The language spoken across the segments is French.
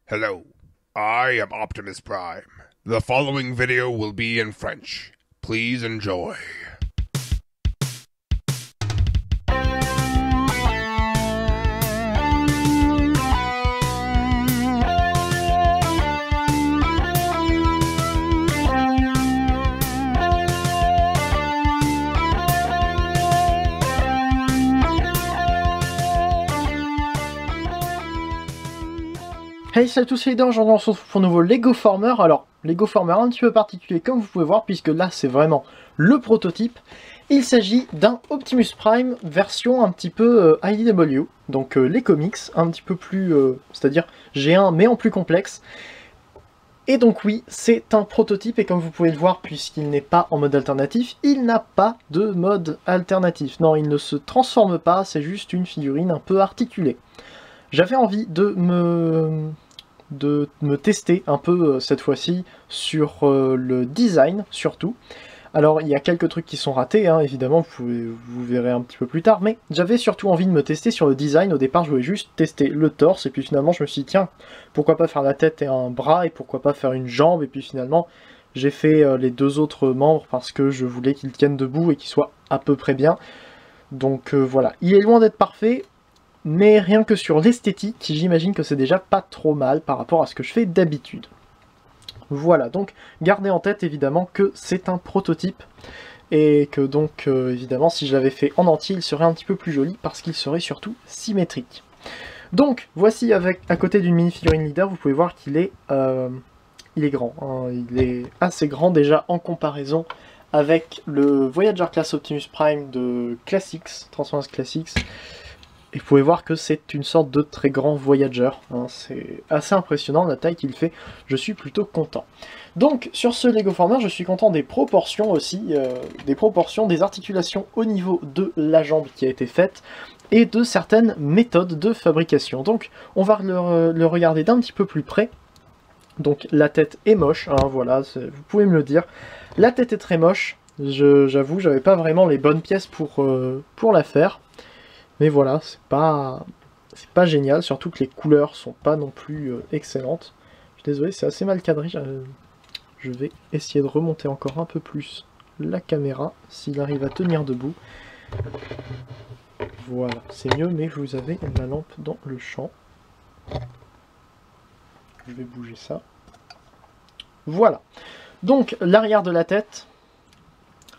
Hello, I am Optimus Prime. The following video will be in French. Please enjoy. Hey, salut à tous, c'est Aidan, aujourd'hui on se retrouve pour un nouveau Lego Former. Alors, Lego Former un petit peu particulier comme vous pouvez voir, puisque là c'est vraiment le prototype. Il s'agit d'un Optimus Prime version un petit peu IDW, donc les comics, un petit peu plus, c'est-à-dire G1 mais en plus complexe. Et donc oui, c'est un prototype, et comme vous pouvez le voir, puisqu'il n'est pas en mode alternatif, il n'a pas de mode alternatif. Non, il ne se transforme pas, c'est juste une figurine un peu articulée. J'avais envie de me tester un peu cette fois-ci sur le design surtout. Alors il y a quelques trucs qui sont ratés, hein, évidemment, vous verrez un petit peu plus tard, mais j'avais surtout envie de me tester sur le design. Au départ je voulais juste tester le torse, et puis finalement je me suis dit tiens, pourquoi pas faire la tête et un bras, et pourquoi pas faire une jambe, et puis finalement j'ai fait les deux autres membres parce que je voulais qu'ils tiennent debout et qu'ils soient à peu près bien. Donc voilà, il est loin d'être parfait, mais rien que sur l'esthétique, j'imagine que c'est déjà pas trop mal par rapport à ce que je fais d'habitude. Voilà, donc gardez en tête évidemment que c'est un prototype, et que donc évidemment si je l'avais fait en entier, il serait un petit peu plus joli parce qu'il serait surtout symétrique. Donc voici à côté d'une mini-figurine leader, vous pouvez voir qu'il est, il est grand, hein, il est assez grand déjà en comparaison avec le Voyager Class Optimus Prime de Classics, Transformers Classics. Et vous pouvez voir que c'est une sorte de très grand Voyager, hein, c'est assez impressionnant la taille qu'il fait, je suis plutôt content. Donc sur ce Lego Former, je suis content des proportions aussi, des articulations au niveau de la jambe qui a été faite, et de certaines méthodes de fabrication. Donc on va le regarder d'un petit peu plus près. Donc la tête est moche, hein, voilà, vous pouvez me le dire. La tête est très moche, j'avoue, j'avais pas vraiment les bonnes pièces pour la faire. Mais voilà, c'est pas génial, surtout que les couleurs sont pas non plus excellentes. Je suis désolé, c'est assez mal cadré. Je vais essayer de remonter encore un peu plus la caméra, s'il arrive à tenir debout. Voilà, c'est mieux, mais vous avez la lampe dans le champ. Je vais bouger ça. Voilà. Donc, l'arrière de la tête,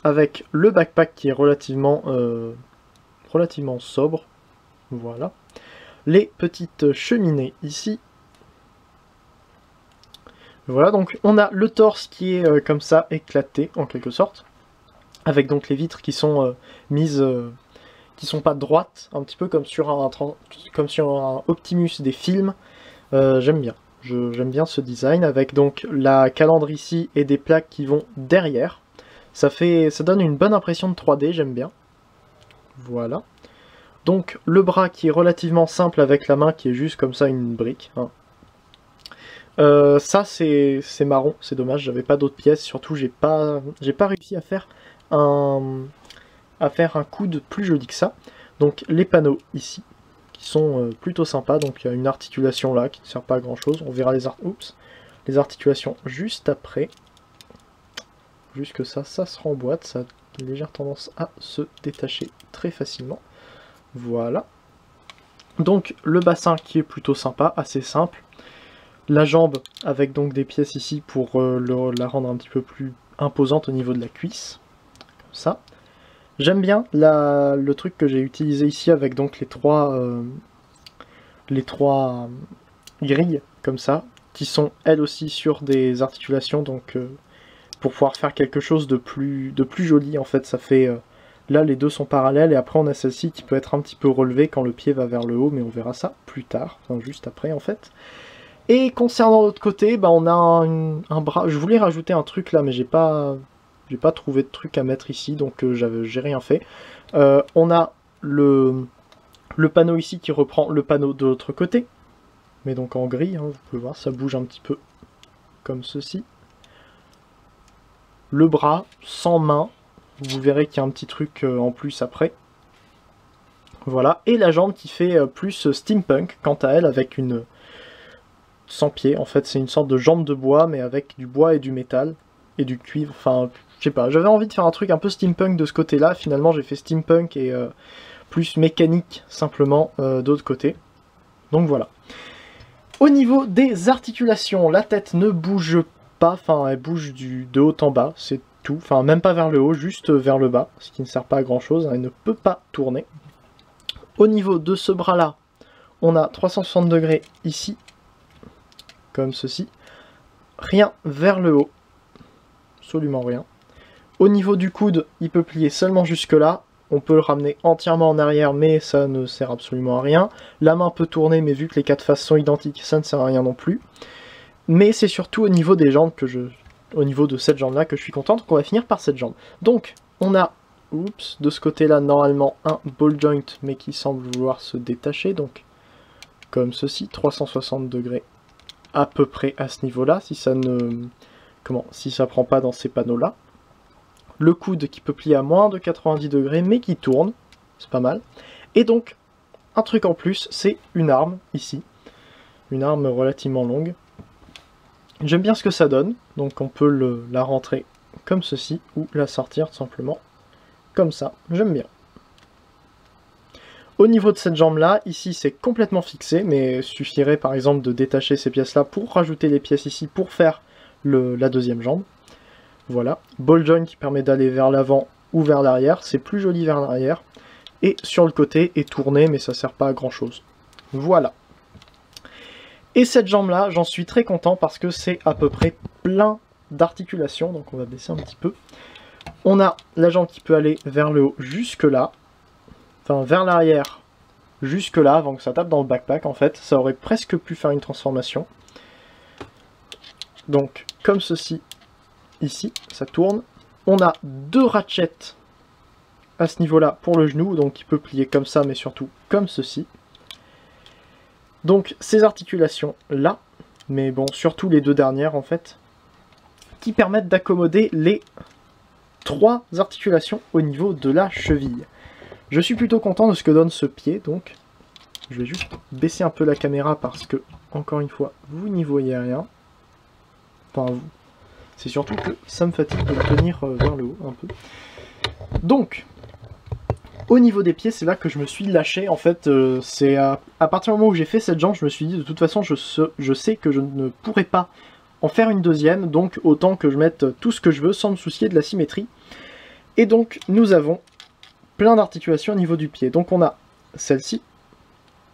avec le backpack qui est relativement sobre, voilà. Les petites cheminées ici. Voilà, donc on a le torse qui est comme ça, éclaté en quelque sorte, avec donc les vitres qui sont mises, qui sont pas droites, un petit peu comme sur un Optimus des films. J'aime bien. J'aime bien ce design, avec donc la calandre ici et des plaques qui vont derrière. Ça donne une bonne impression de 3D, j'aime bien. Voilà. Donc le bras qui est relativement simple, avec la main qui est juste comme ça une brique. Hein. Ça c'est marron, c'est dommage, j'avais pas d'autres pièces, surtout j'ai pas réussi à faire un coude plus joli que ça. Donc les panneaux ici, qui sont plutôt sympas, donc il y a une articulation là qui ne sert pas à grand chose, on verra les articulations juste après. Juste que ça se remboîte, ça a une légère tendance à se détacher très facilement. Voilà. Donc le bassin qui est plutôt sympa, assez simple. La jambe avec donc des pièces ici pour la rendre un petit peu plus imposante au niveau de la cuisse. Comme ça. J'aime bien le truc que j'ai utilisé ici avec donc les trois grilles comme ça, qui sont elles aussi sur des articulations, donc pour pouvoir faire quelque chose de plus joli en fait. Ça fait là les deux sont parallèles, et après on a celle-ci qui peut être un petit peu relevée quand le pied va vers le haut, mais on verra ça plus tard, enfin juste après en fait. Et concernant l'autre côté, bah, on a un bras. Je voulais rajouter un truc là, mais j'ai pas trouvé de truc à mettre ici, donc j'ai rien fait. On a le panneau ici qui reprend le panneau de l'autre côté, mais donc en gris, hein, vous pouvez voir, ça bouge un petit peu comme ceci. Le bras sans main, vous verrez qu'il y a un petit truc en plus après. Voilà, et la jambe qui fait plus steampunk quant à elle, avec sans pied. En fait, c'est une sorte de jambe de bois, mais avec du bois et du métal, et du cuivre. Enfin, je sais pas, j'avais envie de faire un truc un peu steampunk de ce côté-là. Finalement, j'ai fait steampunk et plus mécanique, simplement, d'autre côté. Donc voilà. Au niveau des articulations, la tête ne bouge pas, enfin, elle bouge de haut en bas, c'est tout. Enfin, même pas vers le haut, juste vers le bas, ce qui ne sert pas à grand-chose, elle ne peut pas tourner. Au niveau de ce bras-là, on a 360 degrés ici, comme ceci. Rien vers le haut, absolument rien. Au niveau du coude, il peut plier seulement jusque-là. On peut le ramener entièrement en arrière, mais ça ne sert absolument à rien. La main peut tourner, mais vu que les quatre faces sont identiques, ça ne sert à rien non plus. Mais c'est surtout au niveau des jambes au niveau de cette jambe-là que je suis contente, qu'on va finir par cette jambe. Donc, on a, oups, de ce côté-là, normalement, un ball joint, mais qui semble vouloir se détacher, donc, comme ceci, 360 degrés, à peu près à ce niveau-là, si ça ne... si ça prend pas dans ces panneaux-là. Le coude qui peut plier à moins de 90 degrés, mais qui tourne, c'est pas mal. Et donc, un truc en plus, c'est une arme, ici. Une arme relativement longue. J'aime bien ce que ça donne, donc on peut la rentrer comme ceci, ou la sortir tout simplement comme ça. J'aime bien. Au niveau de cette jambe-là, ici c'est complètement fixé, mais il suffirait par exemple de détacher ces pièces-là pour rajouter les pièces ici pour faire la deuxième jambe. Voilà, ball joint qui permet d'aller vers l'avant ou vers l'arrière, c'est plus joli vers l'arrière. Et sur le côté est tourné, mais ça sert pas à grand chose. Voilà. Et cette jambe-là, j'en suis très content parce que c'est à peu près plein d'articulations, donc on va baisser un petit peu. On a la jambe qui peut aller vers le haut jusque là, enfin vers l'arrière jusque là, avant que ça tape dans le backpack en fait, ça aurait presque pu faire une transformation. Donc comme ceci. Ici, ça tourne. On a deux ratchets à ce niveau-là pour le genou, donc il peut plier comme ça, mais surtout comme ceci. Donc ces articulations-là, mais bon, surtout les deux dernières en fait, qui permettent d'accommoder les trois articulations au niveau de la cheville. Je suis plutôt content de ce que donne ce pied, donc je vais juste baisser un peu la caméra parce que, encore une fois, vous n'y voyez rien. Enfin, vous... C'est surtout que ça me fatigue de le tenir vers le haut un peu. Donc, au niveau des pieds, c'est là que je me suis lâché. En fait, c'est à partir du moment où j'ai fait cette jambe, je me suis dit de toute façon, je sais que je ne pourrais pas en faire une deuxième. Donc, autant que je mette tout ce que je veux sans me soucier de la symétrie. Et donc, nous avons plein d'articulations au niveau du pied. Donc, on a celle-ci,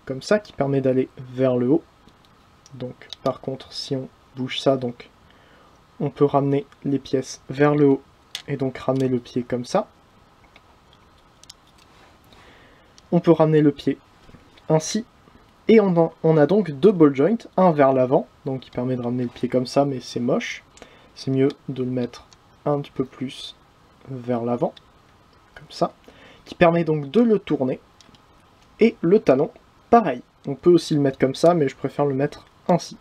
comme ça, qui permet d'aller vers le haut. Donc, par contre, si on bouge ça, donc... on peut ramener les pièces vers le haut et donc ramener le pied comme ça. On peut ramener le pied ainsi. Et on a donc deux ball joints, un vers l'avant, donc qui permet de ramener le pied comme ça, mais c'est moche. C'est mieux de le mettre un petit peu plus vers l'avant, comme ça, qui permet donc de le tourner. Et le talon, pareil. On peut aussi le mettre comme ça, mais je préfère le mettre ainsi.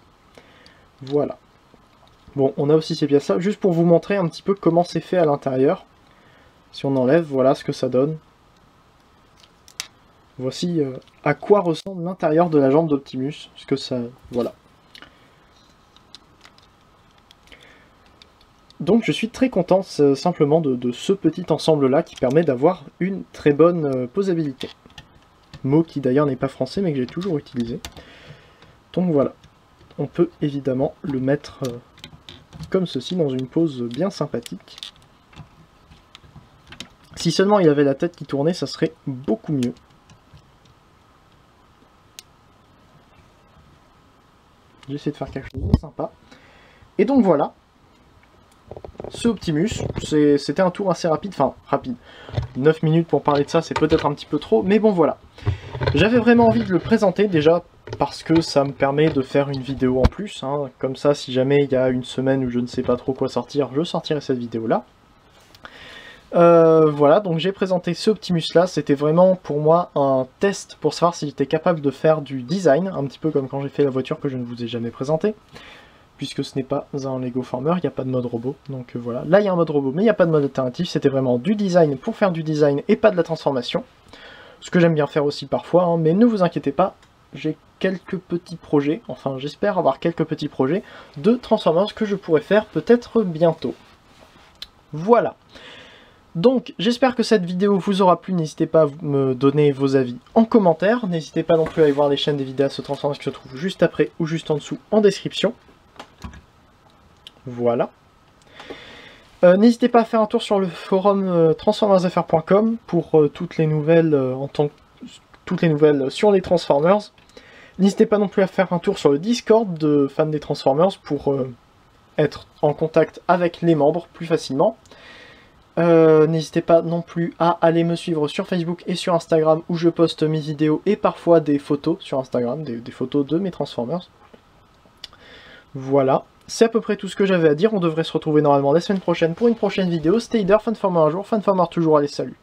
Voilà. Bon, on a aussi ces pièces-là, juste pour vous montrer un petit peu comment c'est fait à l'intérieur. Si on enlève, voilà ce que ça donne. Voici à quoi ressemble l'intérieur de la jambe d'Optimus. Ce que ça... voilà. Donc je suis très content simplement de ce petit ensemble-là qui permet d'avoir une très bonne posabilité. Mot qui d'ailleurs n'est pas français mais que j'ai toujours utilisé. Donc voilà. On peut évidemment le mettre... comme ceci, dans une pose bien sympathique. Si seulement il avait la tête qui tournait, ça serait beaucoup mieux. J'essaie de faire quelque chose de sympa. Et donc voilà. Ce Optimus, c'était un tour assez rapide, enfin rapide. 9 minutes pour parler de ça, c'est peut-être un petit peu trop, mais bon voilà. J'avais vraiment envie de le présenter déjà parce que ça me permet de faire une vidéo en plus, hein. Comme ça si jamais il y a une semaine où je ne sais pas trop quoi sortir, je sortirai cette vidéo là. Voilà, donc j'ai présenté ce Optimus là, c'était vraiment pour moi un test pour savoir si j'étais capable de faire du design, un petit peu comme quand j'ai fait la voiture que je ne vous ai jamais présentée. Puisque ce n'est pas un Lego Former, il n'y a pas de mode robot, donc voilà. Là il y a un mode robot, mais il n'y a pas de mode alternatif, c'était vraiment du design pour faire du design et pas de la transformation. Ce que j'aime bien faire aussi parfois, hein, mais ne vous inquiétez pas, j'ai quelques petits projets, enfin j'espère avoir quelques petits projets de Transformers que je pourrais faire peut-être bientôt. Voilà. Donc j'espère que cette vidéo vous aura plu, n'hésitez pas à me donner vos avis en commentaire, n'hésitez pas non plus à aller voir les chaînes des vidéastes Transformers qui se trouvent juste après ou juste en dessous en description. Voilà. N'hésitez pas à faire un tour sur le forum transformersfr.com pour toutes les nouvelles sur les Transformers. N'hésitez pas non plus à faire un tour sur le Discord de fans des Transformers pour être en contact avec les membres plus facilement. N'hésitez pas non plus à aller me suivre sur Facebook et sur Instagram où je poste mes vidéos et parfois des photos sur Instagram, des photos de mes Transformers. Voilà, c'est à peu près tout ce que j'avais à dire. On devrait se retrouver normalement la semaine prochaine pour une prochaine vidéo. Stay there, Fanformer un jour, Fanformer toujours, allez salut.